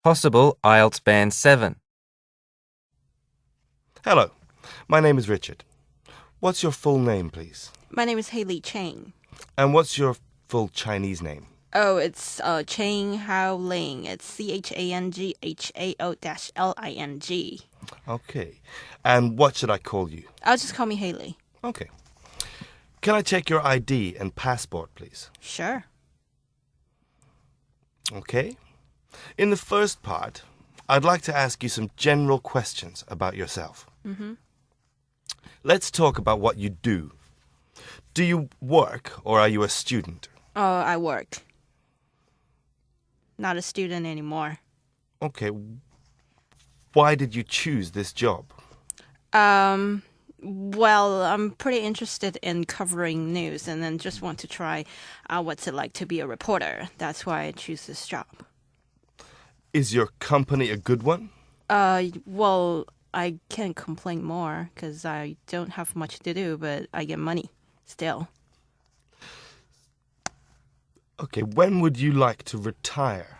Possible IELTS Band 7. Hello, my name is Richard. What's your full name, please? My name is Haley Chang. And what's your full Chinese name? Oh, it's Chang Hao Ling. It's CHANGHAO-LING. Okay. And what should I call you? I'll just call me Haley. Okay. Can I check your ID and passport, please? Sure. Okay. In the first part, I'd like to ask you some general questions about yourself. Let's talk about what you do. Do you work or are you a student? Oh, I work. Not a student anymore. Okay. Why did you choose this job? Well, I'm pretty interested in covering news and then just want to try what's it like to be a reporter. That's why I choose this job. Is your company a good one? Well, I can't complain more because I don't have much to do, but I get money still. Okay, when would you like to retire?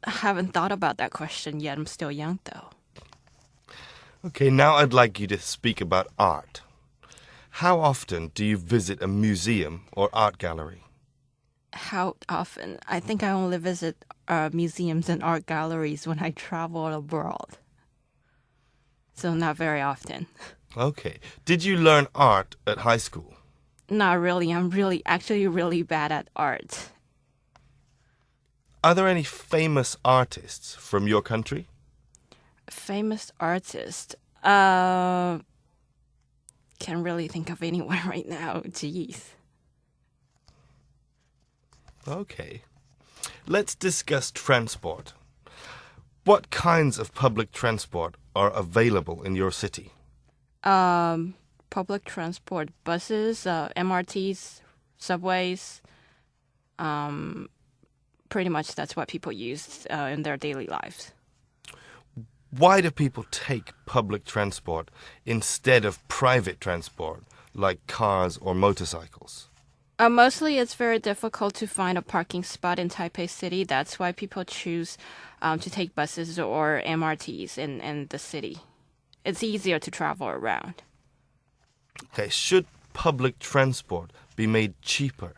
I haven't thought about that question yet. I'm still young, though. Okay, now I'd like you to speak about art. How often do you visit a museum or art gallery? How often? I think I only visit museums and art galleries when I travel abroad. So not very often. Okay. Did you learn art at high school? Not really. I'm actually really bad at art. Are there any famous artists from your country? Famous artist? Can't really think of anyone right now. Jeez. Okay. Let's discuss transport. What kinds of public transport are available in your city? Public transport, buses, MRTs, subways. Pretty much that's what people use in their daily lives. Why do people take public transport instead of private transport, like cars or motorcycles? Mostly it's very difficult to find a parking spot in Taipei City. That's why people choose to take buses or MRTs in the city. It's easier to travel around. Okay, should public transport be made cheaper?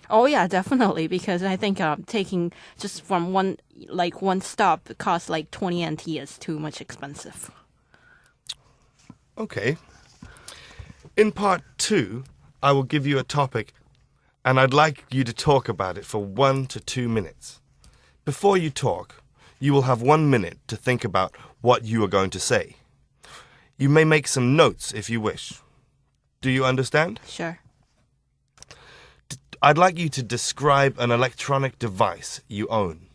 Oh yeah, definitely, because I think taking just from one stop costs like 20 NT is too much expensive. Okay. In part 2, I will give you a topic and I'd like you to talk about it for 1 to 2 minutes. Before you talk, you will have 1 minute to think about what you are going to say. You may make some notes if you wish. Do you understand? Sure. I'd like you to describe an electronic device you own.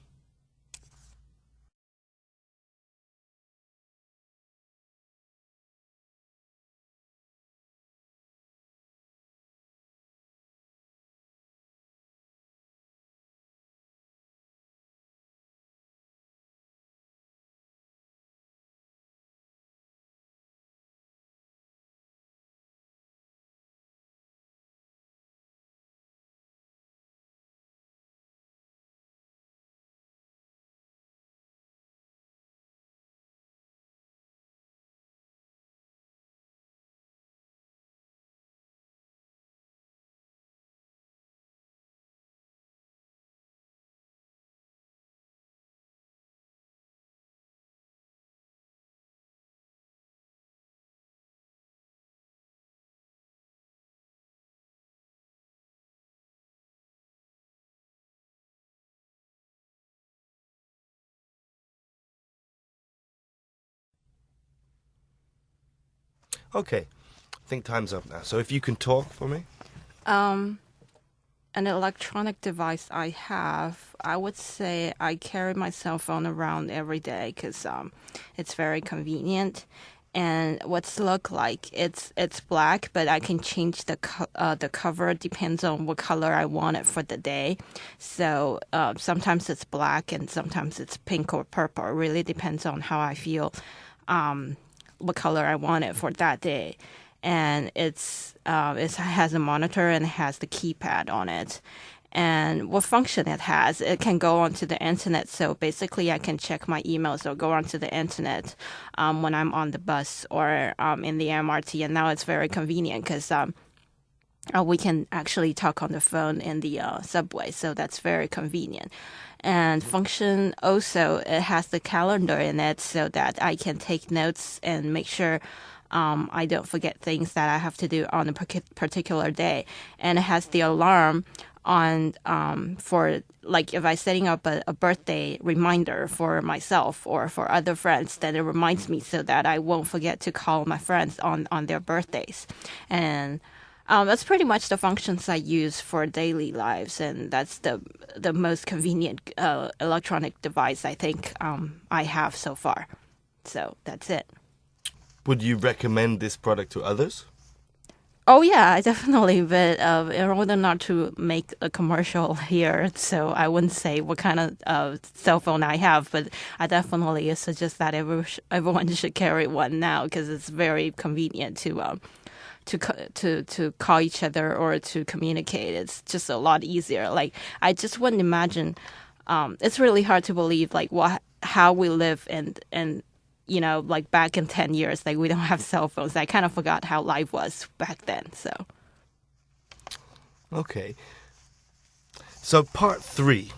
Okay, I think time's up now. So if you can talk for me. An electronic device I have, I would say I carry my cell phone around every day because it's very convenient. And what's look like? It's black, but I can change the cover. Depends on what color I want it for the day. So sometimes it's black and sometimes it's pink or purple. It really depends on how I feel, what color I want it for that day. And it has a monitor and it has the keypad on it. and what function it has. It can go onto the internet. So basically, I can check my emails or go onto the internet when I'm on the bus or in the MRT. And now it's very convenient because we can actually talk on the phone in the subway. So that's very convenient. And function also, it has the calendar in it so that I can take notes and make sure I don't forget things that I have to do on a particular day. And it has the alarm on for, like, if I'm setting up a birthday reminder for myself or for other friends, then it reminds me so that I won't forget to call my friends on their birthdays. And that's pretty much the functions I use for daily lives, and that's the most convenient electronic device I think I have so far. So that's it. Would you recommend this product to others? Oh yeah, definitely. But in order not to make a commercial here, so I wouldn't say what kind of cell phone I have, but I definitely suggest that everyone should carry one now because it's very convenient to call each other or to communicate. It's just a lot easier. Like, I just wouldn't imagine. It's really hard to believe like how we live and like back in 10 years, like we don't have cell phones. I kind of forgot how life was back then. So Okay. So part 3.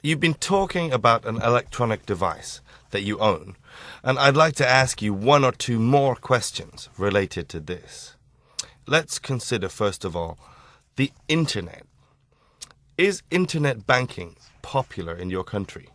You've been talking about an electronic device that you own, and I'd like to ask you 1 or 2 more questions related to this. Let's consider, first of all, the internet. Is internet banking popular in your country?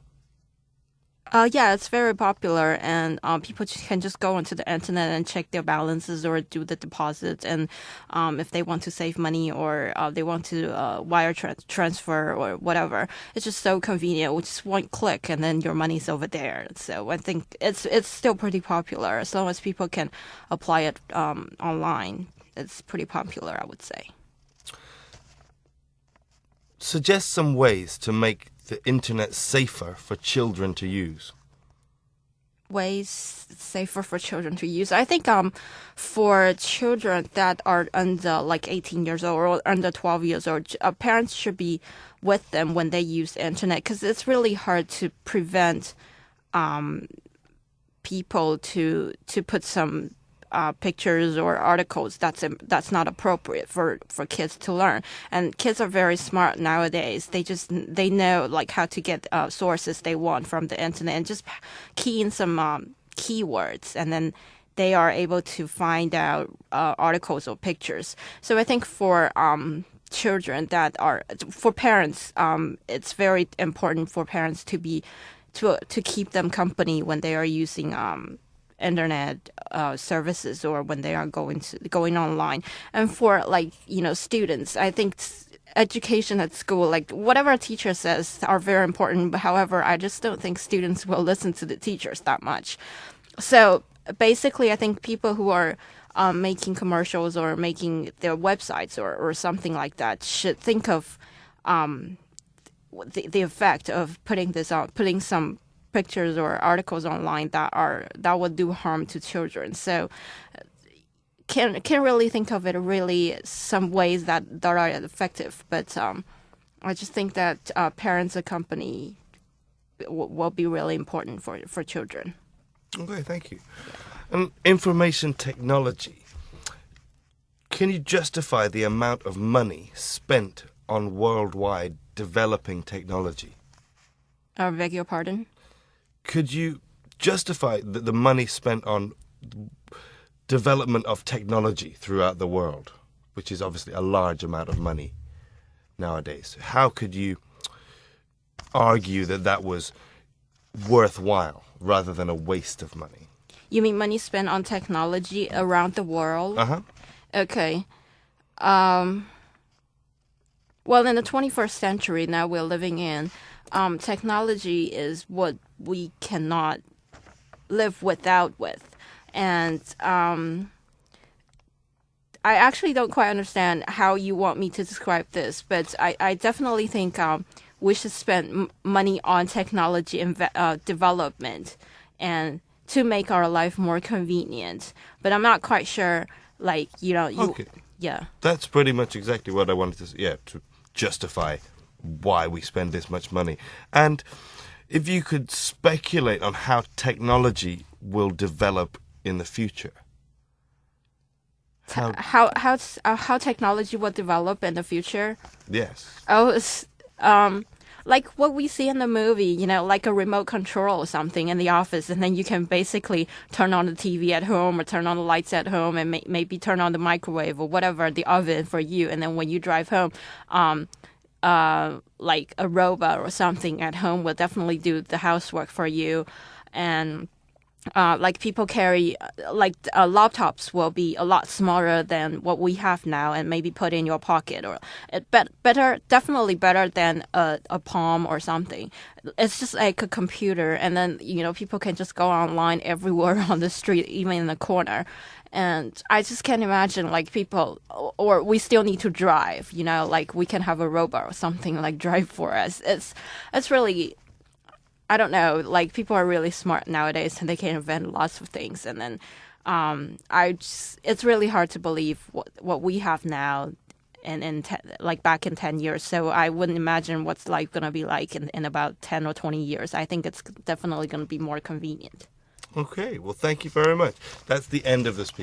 yeah, it's very popular, and people can just go onto the internet and check their balances or do the deposits, and if they want to save money or they want to wire transfer or whatever, it's just so convenient. With just one click, and then your money's over there. So I think it's still pretty popular as long as people can apply it online. It's pretty popular, I would say. Suggest some ways to make the internet safer for children to use. Ways safer for children to use. I think for children that are under like 18 years old or under 12 years old, parents should be with them when they use the internet because it's really hard to prevent people to put some pictures or articles that's not appropriate for kids to learn. And kids are very smart nowadays. They know like how to get sources they want from the internet and just key in some keywords, and then they are able to find out articles or pictures. So I think for children that are for parents, it's very important for parents to keep them company when they are using internet services or when they are going online. And for students, I think education at school, like whatever a teacher says, are very important. But however, I just don't think students will listen to the teachers that much. So basically, I think people who are making commercials or making their websites or something like that should think of the effect of putting some pictures or articles online that would do harm to children. So can't really think of it really some ways that are effective. But I just think that parents accompany will be really important for children. Okay, thank you. Information technology. Can you justify the amount of money spent on worldwide developing technology? I beg your pardon? Could you justify the money spent on development of technology throughout the world, which is obviously a large amount of money nowadays? How could you argue that was worthwhile rather than a waste of money? You mean money spent on technology around the world? Uh-huh. Okay. Well, in the 21st century now we're living in, technology is what we cannot live without with. And I actually don't quite understand how you want me to describe this, but I definitely think we should spend money on technology development and to make our life more convenient. But I'm not quite sure, Okay. yeah. That's pretty much exactly what I wanted to say. Yeah, to justify why we spend this much money. And if you could speculate on how technology will develop in the future. How technology will develop in the future? Yes. Oh, like what we see in the movie, like a remote control or something in the office, and then you can basically turn on the TV at home or turn on the lights at home and maybe turn on the microwave or whatever, the oven for you. And then when you drive home, like a robot or something at home will definitely do the housework for you. And like people carry, laptops will be a lot smaller than what we have now, and maybe put in your pocket, or definitely better than a palm or something. It's just like a computer, and then people can just go online everywhere on the street, even in the corner. And I just can't imagine like people, or we still need to drive. Like we can have a robot or something like drive for us. It's really. I don't know, like people are really smart nowadays and they can invent lots of things. And then it's really hard to believe what we have now and like back in 10 years. So I wouldn't imagine what's life going to be like in about 10 or 20 years. I think it's definitely going to be more convenient. Okay, well, thank you very much. That's the end of the speech.